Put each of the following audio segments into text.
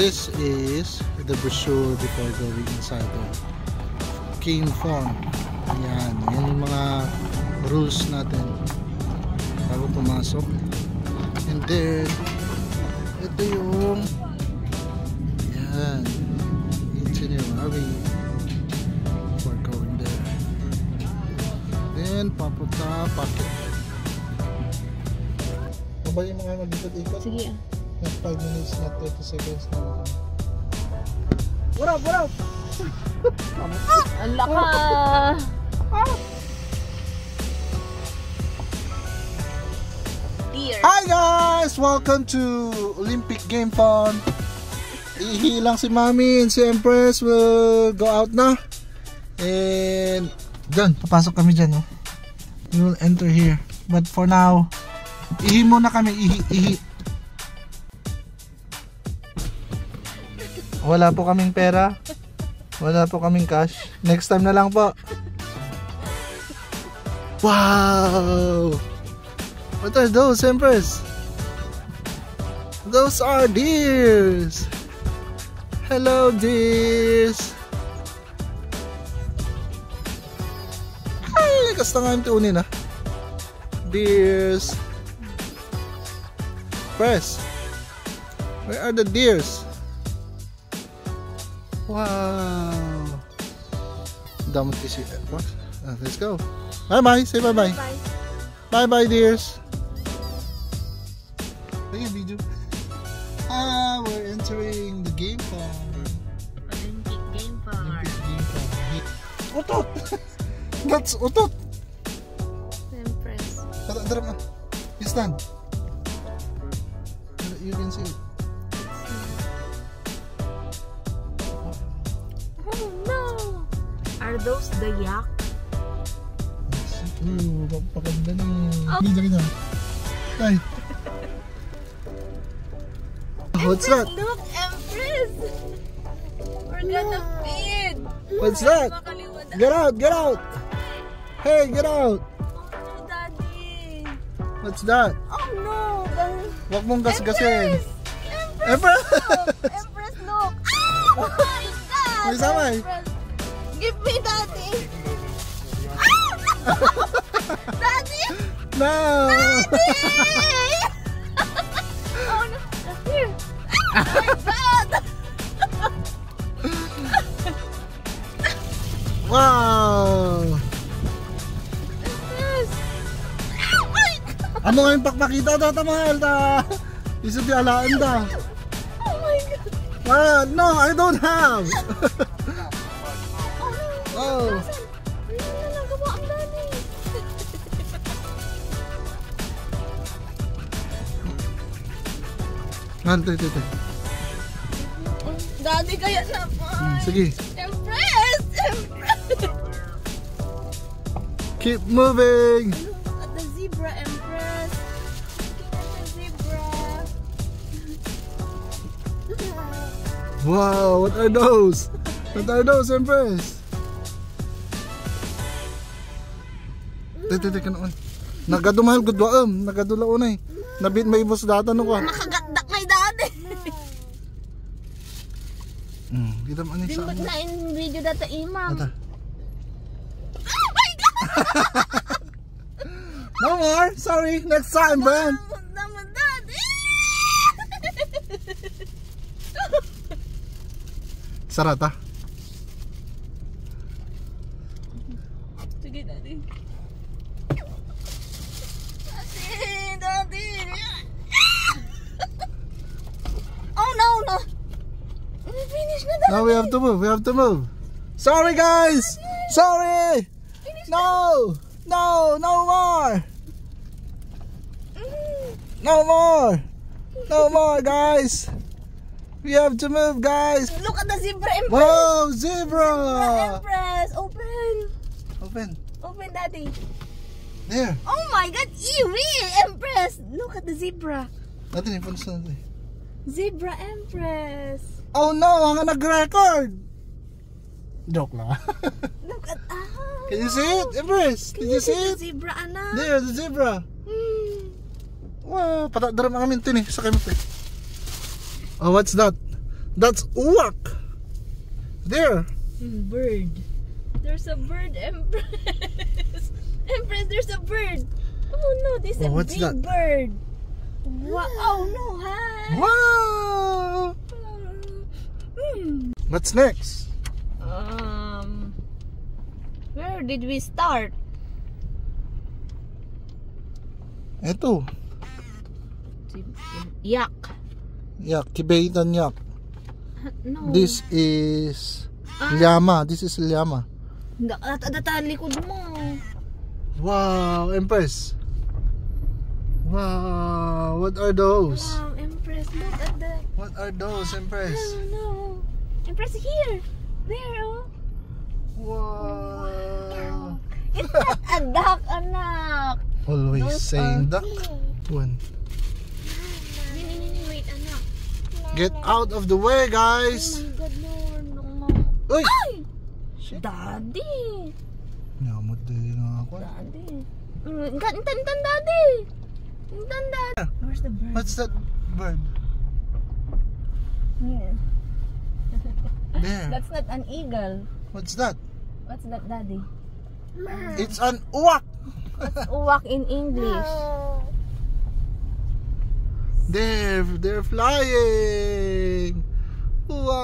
this is the brochure before going inside the game farm. Ayan, yan yung mga rules natin bago pumasok. And then ito yung yan, itinerary before going there. Then papunta pocket. Ano ba yung mga mag-ikot-ikot? Sige ah. Not 5 minutes, not 30 seconds na. What up, what up? Ang laka! Deer. Hi guys! Welcome to Olympic Game Fun. Ihilang si Mami and si Empress will go out na. And dyan, papasok kami dyan. Oh. We will enter here. But for now, ihi muna kami. Ihi. Wala po kaming pera. Wala po kaming cash. Next time na lang po. Wow! What are those, Empress? Those are deers. Hello, deers. Ay, kasta nga yung tunin ah. Deers. Press. Where are the deers? Wow. Damot kasi. What? Let's go. Bye-bye. Say bye-bye. Bye-bye, dears. Take a video. We're entering the game farm. Olympic Game Farm. Olympic Game Farm. Utot! That's utot! Empress. Tara. You stand. You can see it. Oh no! Are those the yak? Ooh, magpakanda na eh. Oh. Video kita. Ay. What's that? Look, Empress! We're gonna feed! What's that? Get out! Hey, get out! Oh, Daddy! What's that? Oh no! Huwag mong gasgasin. Empress! Empress! Empress, look! Oh my God! May samay. Empress. Give me, Daddy! Daddy! No! Daddy! Oh no! Here! Oh my God! Wow! Empress! Oh my God! Amo nga yung pakpakita ta tamahal ta. Iso di alaan ta. Oh my God! No, I don't have. Oh no! Oh. Ano na nagawa ang Daddy? Ante. Daddy, kaya na po! Sige. Empress! Empress! Keep moving. Look at the zebra, Empress. Looking at the zebra. Wow, what are those? What are those, Empress? Tete kanoon. Nagadumahal gud waam, nagadulaon ay. Nabit may ibos data no ko. Makagatdak kay Daddy. Kita man ni sa. Dimbot na in video data imam. Ata. Oh my God! No more. Sorry. Next time, Ben. Naman, Daddy. Sarata. Sige, Daddy. Daddy. Oh no. We finished na, Daddy. Now we have to move. Sorry, guys. Sorry. No more. No more, guys. We have to move, guys. Look at the zebra, Empress. Wow, zebra. Empress, open. Open, Daddy. There. Oh my God, Iwi, Empress. Look at the zebra. Natin ipunta natin. Zebra, Empress. Oh no, ang nag-record. Joke lang. Look at Can you see it, Empress? Can you see the it? zebra, anak? There, the zebra. Wow, patadaram ang amin tin eh. Sakay mo pa eh. Oh, what's that? That's uwak. There. Bird. There's a bird, Empress. Empress, there's a bird. Oh no, this is a what's big that? bird. Wow. Oh no, hi. Wow. What's next? Where did we start? Ito. Yak. Yak. Tibetan yak. No. This is llama. This is llama. Likod mo. Wow, Empress. Wow, what are those? Wow, Empress, look at that. What are those, Empress? Oh no. Empress, here. There, oh. Wow. It's not a duck, anak. Always Those saying are- duck. One. Wait, anak. Get out of the way, Oh guys. my God, Lord. No. Uy! Ay! Shit. Daddy. Nyamot din nga ako. Daddy. Intan, Daddy. Intan, Daddy. Where's the bird? What's that bird? There. That's not an eagle. What's that? What's that, Daddy? It's an uwak. Uwak in English. They're flying. Wow.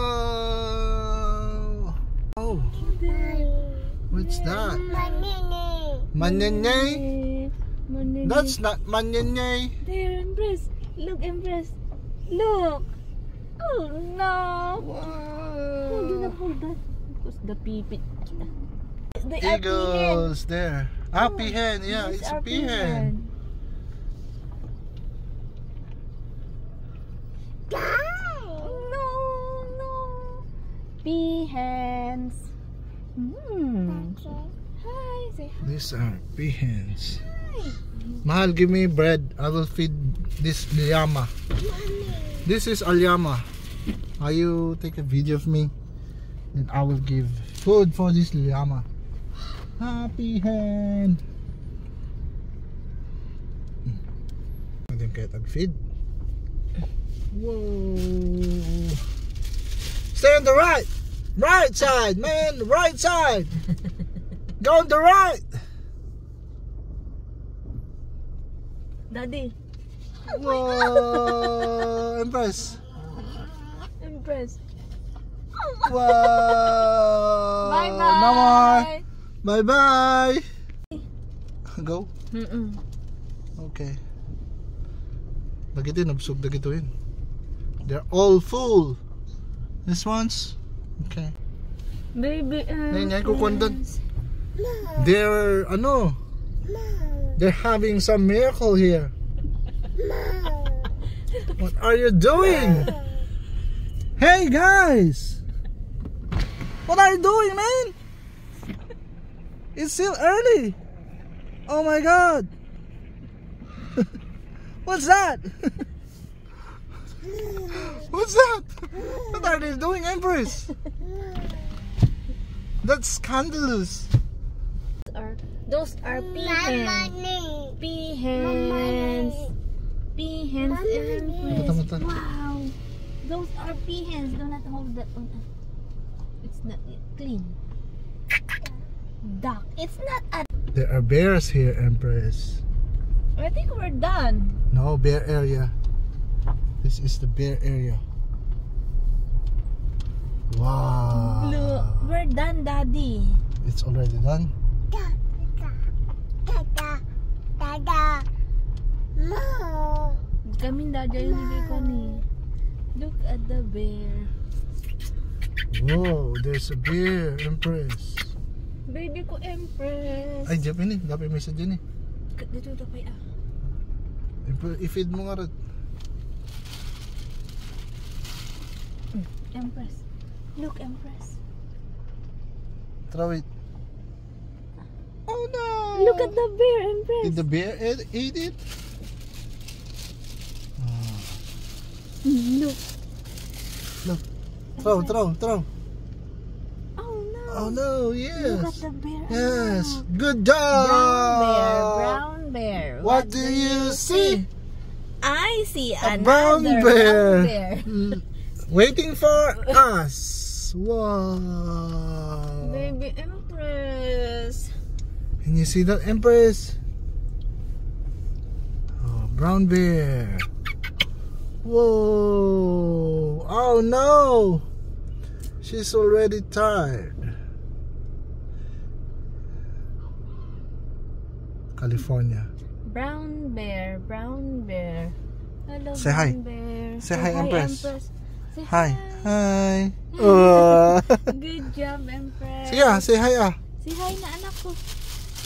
Oh, what's that? Manyenye? That's not manyenye. There, Empress. Look, Empress. Look. Oh, no. Oh, do not hold that. Because the pipit. The Eagles there. Ah, peahen. Yeah, These it's a are peahen. No. Peahens. Hi. Say hi. These are peahens. Hi. Mahal, give me bread. I will feed this llama. This is a llama. Are you take a video of me? Then I will give food for this llama. Happy hen. I didn't get a feed. Whoa. Stay on the right side, man, right side. Go on the right. Daddy. Whoa, Empress. Empress. Wow. Bye-bye. No more. Bye-bye. Go. Okay. Bagitin, nabsog na gituin. They're all full. This one's okay. Baby. Yan, kukundan. They're they're having some miracle here. What are you doing? Hey guys, what are you doing, man? It's still early. Oh my God. What's that? What's that? What are they doing, Empress? That's scandalous. Those are peahens. Peahens. Peahens, Empress. Mata. Wow. Those are peahens. Do not hold that one. It's not clean. Duck. It's not a... There are bears here, Empress. I think we're done. No, bear area. This is the bear area. Wow. Look, we're done, Daddy. It's already done. Kami Daddy yung hindi ko ni. Look at the bear. Whoa, there's a bear, Empress. Baby ko, Empress. Ay, diyan ini. Dapat may isa dyan eh. Dito dapat I-feed mo nga rin. Empress. Look, Empress. Throw it. Oh no! Look at the bear, Empress. Did the bear eat it? Look. Look. Throw. Oh no. Oh no, yes. Look at the bear. Yes. Oh. Good job. Brown bear. What do you see? I see A another brown bear. Waiting for us. Wow. Baby Empress. Can you see that, Empress? Oh, brown bear. Whoa. Oh no. She's already tired. California. Brown bear, brown bear. Hello, Say brown hi. bear. Say hi, Empress. Say Hi. hi. Hi. Good job, Empress. Sige, say hi ah. Say hi na anak ko.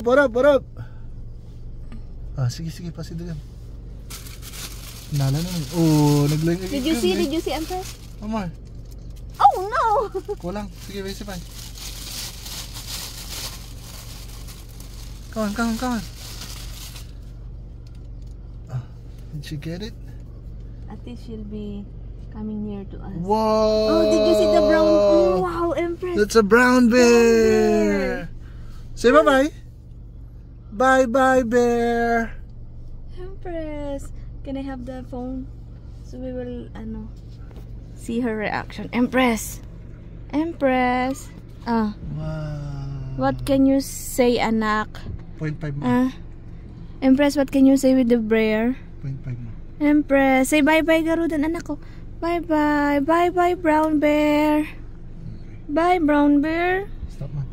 What up, what up? Ah, sige, pasidugan. Nala na. Oh, naglayang. Did you see, Empress? Amar. Oh no! Kulang. Sige, wait, sipay. Come on. Ah, did she get it? At least she'll be coming near to us. Whoa! Oh, did you see the brown? Oh, wow, Empress. That's a brown bear. Say bye-bye. Bye-bye, bear. Empress, can I have the phone? So we will, see her reaction. Empress. Ah, Wow. what can you say, anak? 0.5 mo. Empress, what can you say with the bear? 0.5 mo. Empress, say bye-bye garudan, anak ko. Bye-bye. Bye-bye, brown bear. Bye, brown bear. Stop man.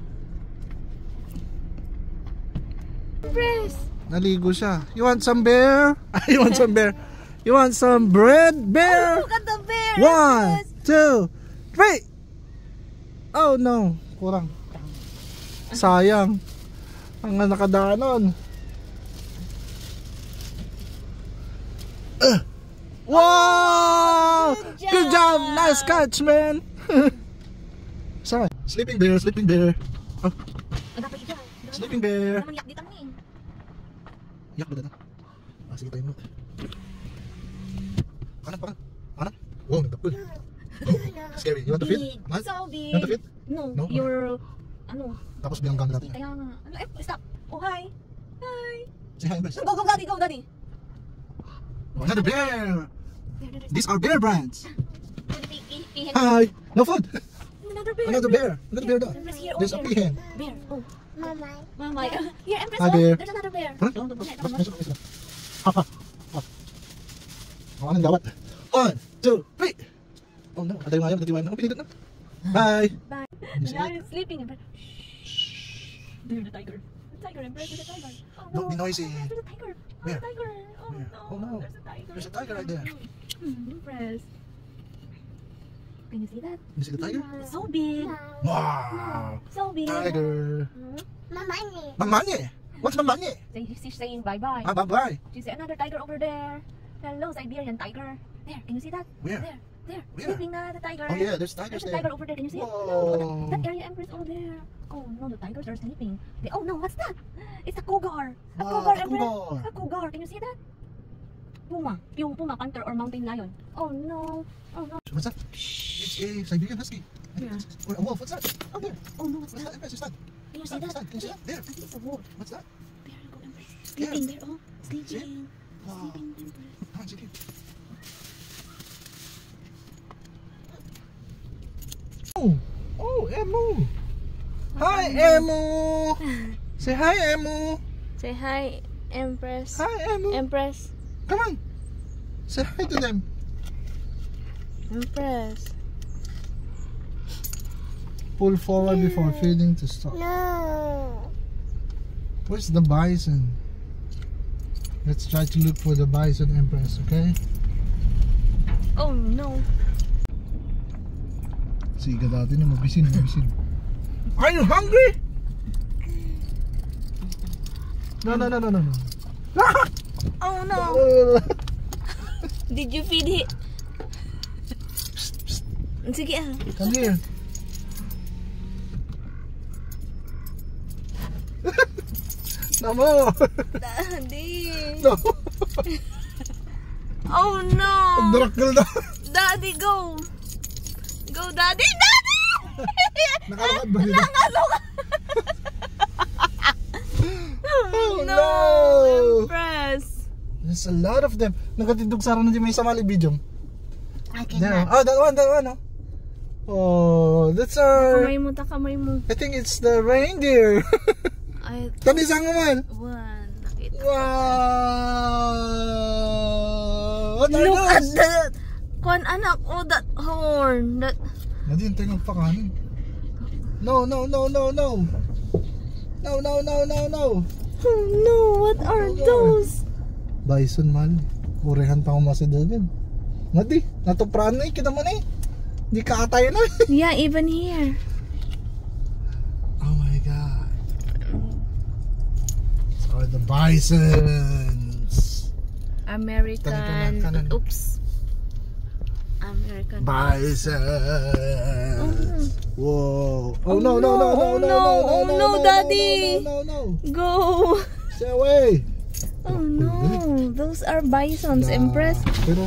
Empress. Naligo siya. You want some bear? You want some bear? You want some bread, bear? Oh, look at the bear. 1, 2, 3. Oh no, kurang. Sayang. Ang nakadaanon. Wow! Good job! Nice catch, man! Sorry. Sleeping bear. Oh, sleeping bear. Yak ba dito? Ah, sige tayo mo. Kanan. Wow, nagtapul. Oh, scary. You want to feed? Man? So big. You want to feed? No, No? you're, Tapos binanggang natin. kaya nga. Stop. Oh, hi. Hi. Say hi, Empress. Go, daddy. Another bear! There. These are bear brands. Peahen. Hi! No food! Another bear. Another bear daw. Empress, here. There's a Here. peahen. Bear. Oh. Mama. Here, Empress. Hi, bear. There's another bear. Oh, anong gawat? 1, 2, 3! Oh no, natiwayan na. Pinindot na. Bye! Bye. You see Now it? you're sleeping, Empress. There, the tiger. The tiger, Empress, there's a tiger. Oh, Don't be noisy. There's a tiger. Where? There's a tiger. Oh, Where? no. Oh, no. There's There's a tiger. a tiger right there. Empress. Can you see that? You see the tiger? So big. Wow! So big. Tiger! Mamani. Mamanye! What's mamanye? She's saying bye-bye. Ah, bye-bye! She's another tiger over there. Hello, Siberian tiger. There, can you see that? Where? There. Where? Sleeping na the tiger. Oh yeah, there's tigers There's a there. tiger over there. Can you see it? Whoa. No, that area, Empress, over there. Oh no, the tigers are sleeping. Oh no, what's that? It's a cougar. A Wow, cougar, a Empress. cougar. A cougar. Can you see that? Puma. Yung puma, panther or mountain lion. Oh no. Oh no. What's that? It's a Siberian husky. Yeah. Or a wolf, what's that? Oh there. Oh no, what's What's that? that? Empress, what's that? Can you see that? Can you see that? There. I think it's a wolf. What's that? There you go, Empress. Sleeping there. Oh, sleeping. Wow. Sleeping, Empress. Come on, sige. Oh, Emu. Hi, Emu. Say hi, Emu. Say hi, Empress. Hi, Emu. Empress. Come on. Say hi to them. Empress. Pull forward before feeding to stop. No. Where's the bison? Let's try to look for the bison, Empress, okay? Oh no. Siga dati na mabisin. Are you hungry? No. Oh no. Did you feed it? Sige ah. Come here. No. Daddy. No. Oh no. Nagdarakal na. Daddy, go. Go, Daddy. Nakalakad ba nila? Oh no. Empress. There's a lot of them. Nagatindog sa rin na di may samali bidyong. I Yeah. cannot. Oh, that one, oh. Oh, that's our... Kamay mo, takamay mo. I think it's the reindeer. Ay, Tani sa naman. one. Nakita. Wow! What are Look at those? that. Kwan anak, oh, that horn. That... Hindi, yung tingnan pa kanin. No. Oh no, what are those? Bison man. Urehan pa ako masidagan. Madi, natupraan na kita man eh. Hindi ka atay na. Yeah, even here. Oh my god. These are the bisons. American. Kanan. Oops. American. Bison. Whoa. Oh no, Daddy. No. Go. Stay away. Oh no, those are bisons, Empress. Pero,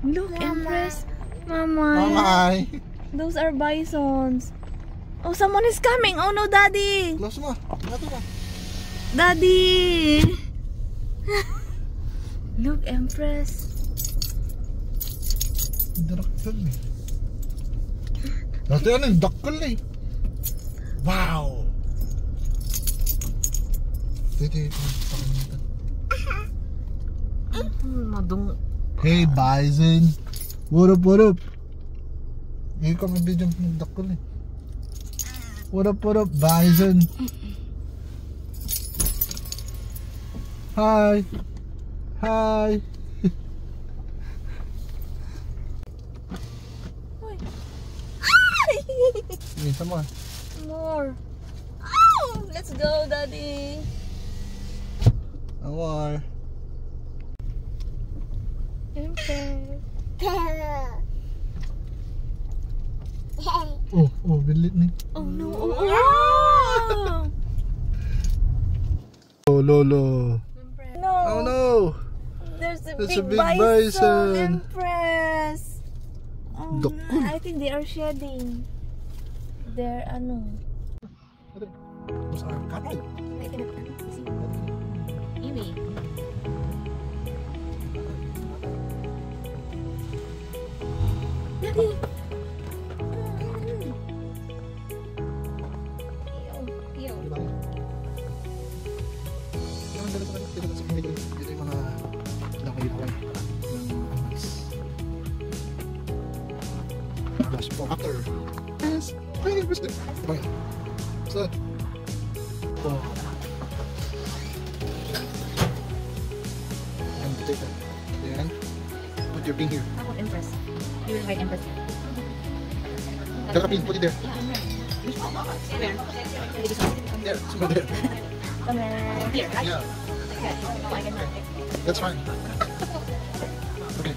Look, Empress. Mama. mamay. Those are bisons. Oh, someone is coming. Oh no, Daddy. Close mo. Nato ba? Daddy. Look, Empress. Daraktan eh. Dati ano yung dakkel eh. Wow. Titi. Madung. Hey bison. What up? Hindi ko mag-video ng dakkel eh. What up bison. Hi. Isa mo. More. Oh, let's go, Daddy. Awar. Empress. Oh, bilit ni. Oh no. Oh, Oh, lolo. no. Oh no. There's That's a big bison, Empress. Oh, no. Dakul. I think they are shedding. They're ano. Mas ang kapal. Iwi. Daddy. Ew. Dito yung mga nakaiwan ng flash after. Yes. Ay, gusto. Bye. So. Oh. And take that. Then put your bean here. Ako, Empress. You will write Empress. Tara, bean, put it there. Yeah, Where? There, it's over there. Somewhere here, right? Yeah, Oh, I can write. that's fine. Okay.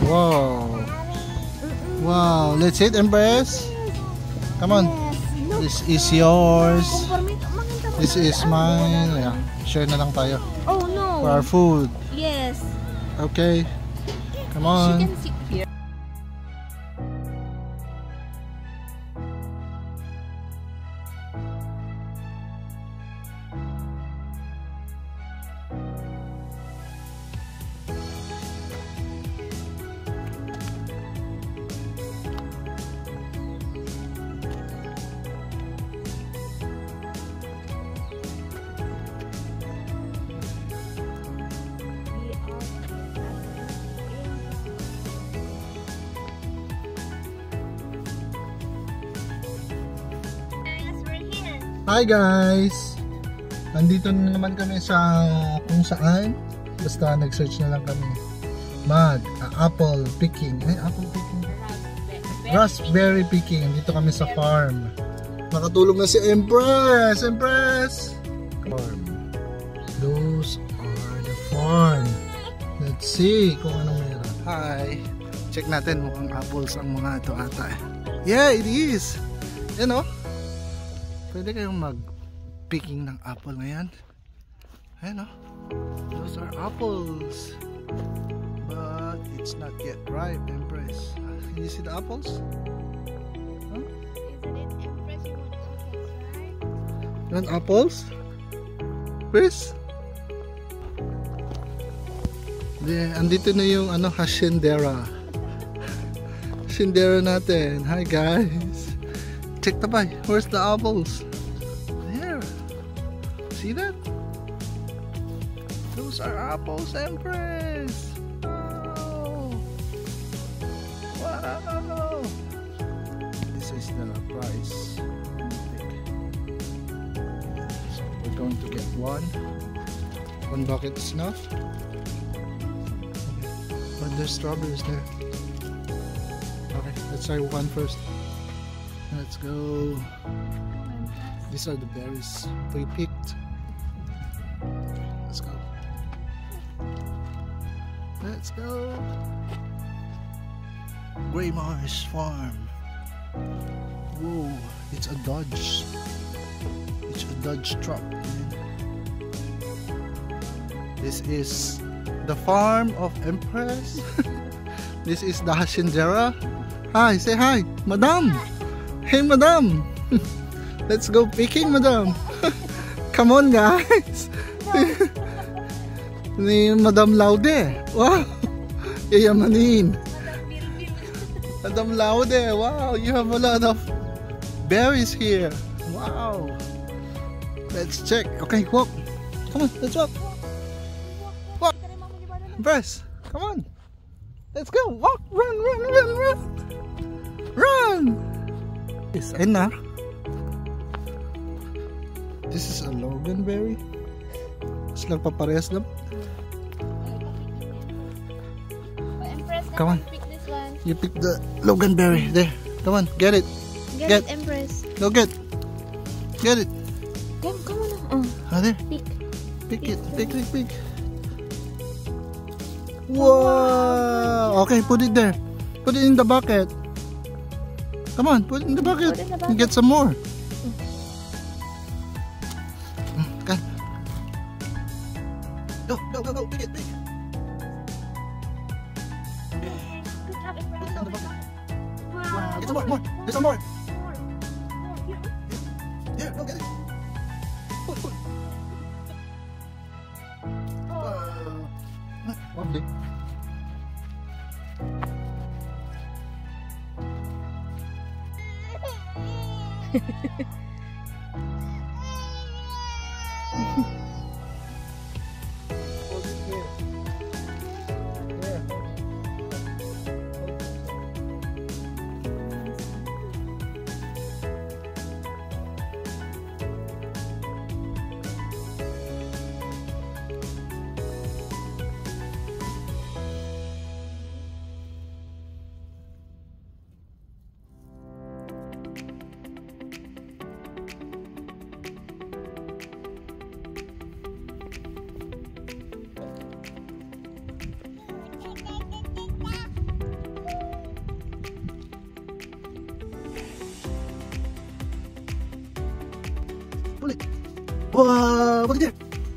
Wow. Wow, let's hit Empress. Come on. This is yours. This is mine. Yeah. Share na lang tayo Oh no. for our food. Yes. Okay. Come She on. can sit here. Hi guys! Nandito na naman kami sa kung saan. Basta nag-search na lang kami. Apple picking. Apple picking. Raspberry picking. Dito kami sa farm. Nakatulog na si Empress! Farm. Those are the farm. Let's see kung anong meron. Hi! Check natin, mukhang apples ang mga ito ata. Yeah, it is! Yan o. Pwede kayong mag-picking ng apple ngayon. Ayan o. Those are apples. But it's not yet ripe, Empress. Can you see the apples? Huh? Isn't it Empress? You want apples, right? You want apples? Chris? Andito na yung Haciendera. Haciendera natin. Hi guys. Check the pie. Where's the apples? There. See that? Those are apples, Empress. Wow. Wow. This is the price. So we're going to get one bucket is enough. But there's strawberries there. Okay, let's try one first. Let's go. These are the berries we picked. Let's go. Let's go. Gray Marsh Farm. Whoa, it's a Dodge. It's a Dodge truck. This is the farm of Empress. This is the Haciendera. Hi, say hi, Madam. Hey, Madam. Let's go picking, Madam. Come on, guys. Ni Madam Laude. Wow. Yayamanin. Madam Laude. Wow, you have a lot of berries here. Wow. Let's check. Okay, walk. Come on, let's walk. Walk. Empress, come on. Let's go. Walk. Run, run, run, run. Run. Yes, ayun na. This is a Loganberry. Mas nagpaparehas lang. Come on. Pick this one. You pick the Loganberry. There. Come on. Get it. Get it, Empress. Go get. Get it. Come on. Ah, there. Pick. Pick it. Pick. Wow. Okay, put it there. Put it in the bucket. Come on, put it in the bucket. Put it in the bucket. And get some more. Come. Go. Pick it. Good job, Empress. Wow. Get some more. Get some more. Here, go get it. Pull. Wow. Lovely. Pull it. Wow, put it there.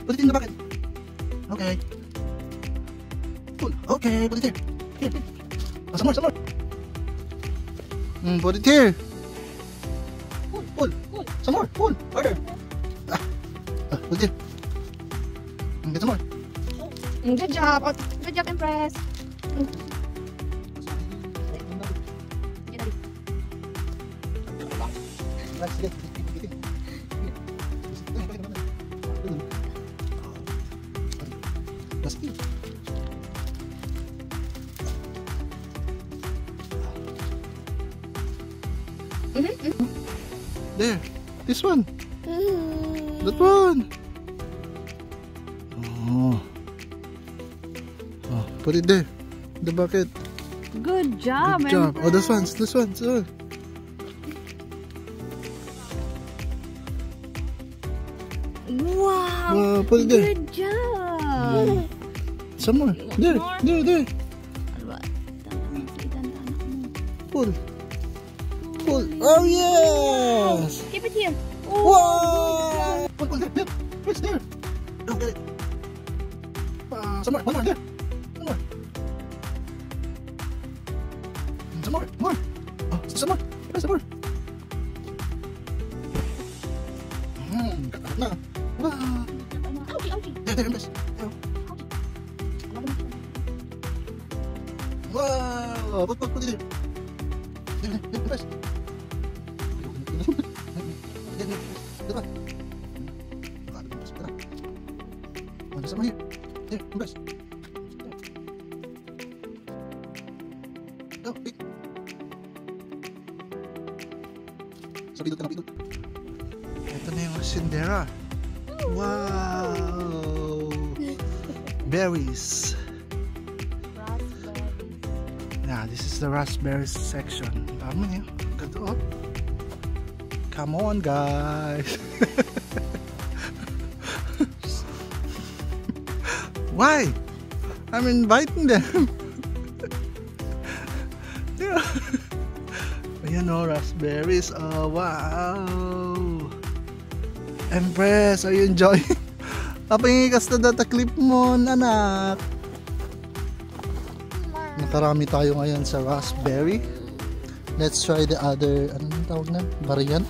Put it in the bucket. Okay. Pull. Okay, put it there. Here. Oh, some more. Put it here. Pull. Some more. Pull. Harder. Put it here. Get some more. Good job. Good job, Empress. There, this one. That one. Oh, put it there. The bucket. Good job, Good job. Oh, this one. Wow. Put it there. Good job. Some more. There. Pull. Oh yes. Keep it here. Wow. Pull there. It's there. Don't get it. Some more. One more there. One more. Some more. Oh, some more. Some more. Got that na. Wow. There, Empress. There. Wow! Put it there. There, Empress. There, Empress. Sama here. There, Empress. Go, wait. Sa pindot ka na pindot. Ito na yung Cinderella. Wow! Berries. Yeah, this is the raspberries section. Dami niya. Ganda oh. Come on, guys. Why? I'm inviting them. Yeah. Ayan o, raspberries. Oh, wow. Empress, are you enjoying? Papangikas na data clip mo, anak. Nakarami tayo ngayon sa raspberry. Let's try the other, ano yung tawag na? Variant?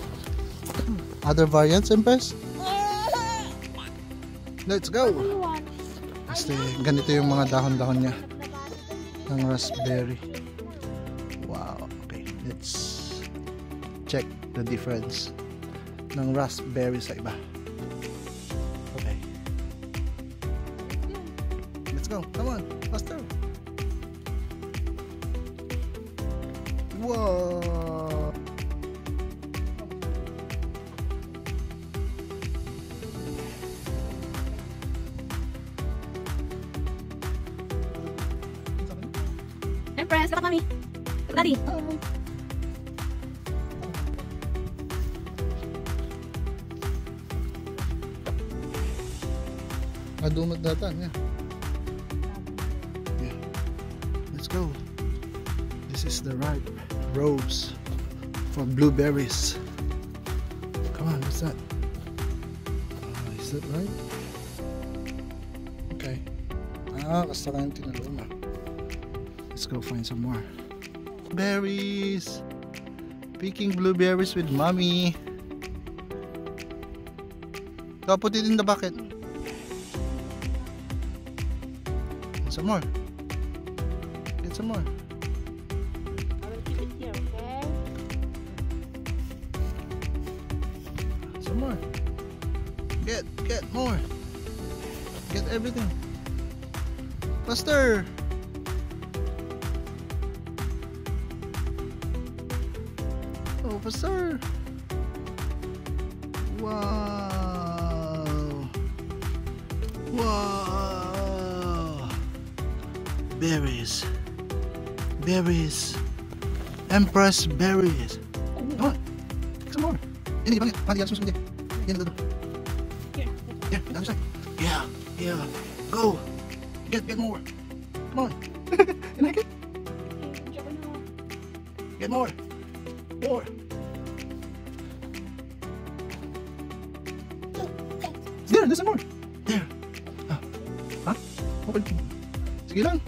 Other variants, Empress? Let's go! Kasi ganito yung mga dahon-dahon niya ng raspberry. Wow, okay. Let's check the difference ng raspberry sa iba. Okay. Let's go. Come on. Faster. Wow. Empress, look at mommy. Daddy. Adumot data niya. Yeah. Let's go. This is the ripe rows for blueberries. Come on, what's that? Is that right? Okay. Kasta kayong tinaluma. Let's go find some more. Berries. Picking blueberries with mommy. Go put it in the bucket. Some more. Get some more. I will keep it here, okay? Some more. Get more. Get everything. Faster. Oh, faster. Wow. Wow. Berries. Berries. Empress berries. Come on. Some more. Ini banget. Mandi langsung sini. Ini dulu. Here. Yeah, the other side. Yeah. Go. Get more. Come on. You like it? Get more. More. There's some more. There. Huh? Open. Sige lang.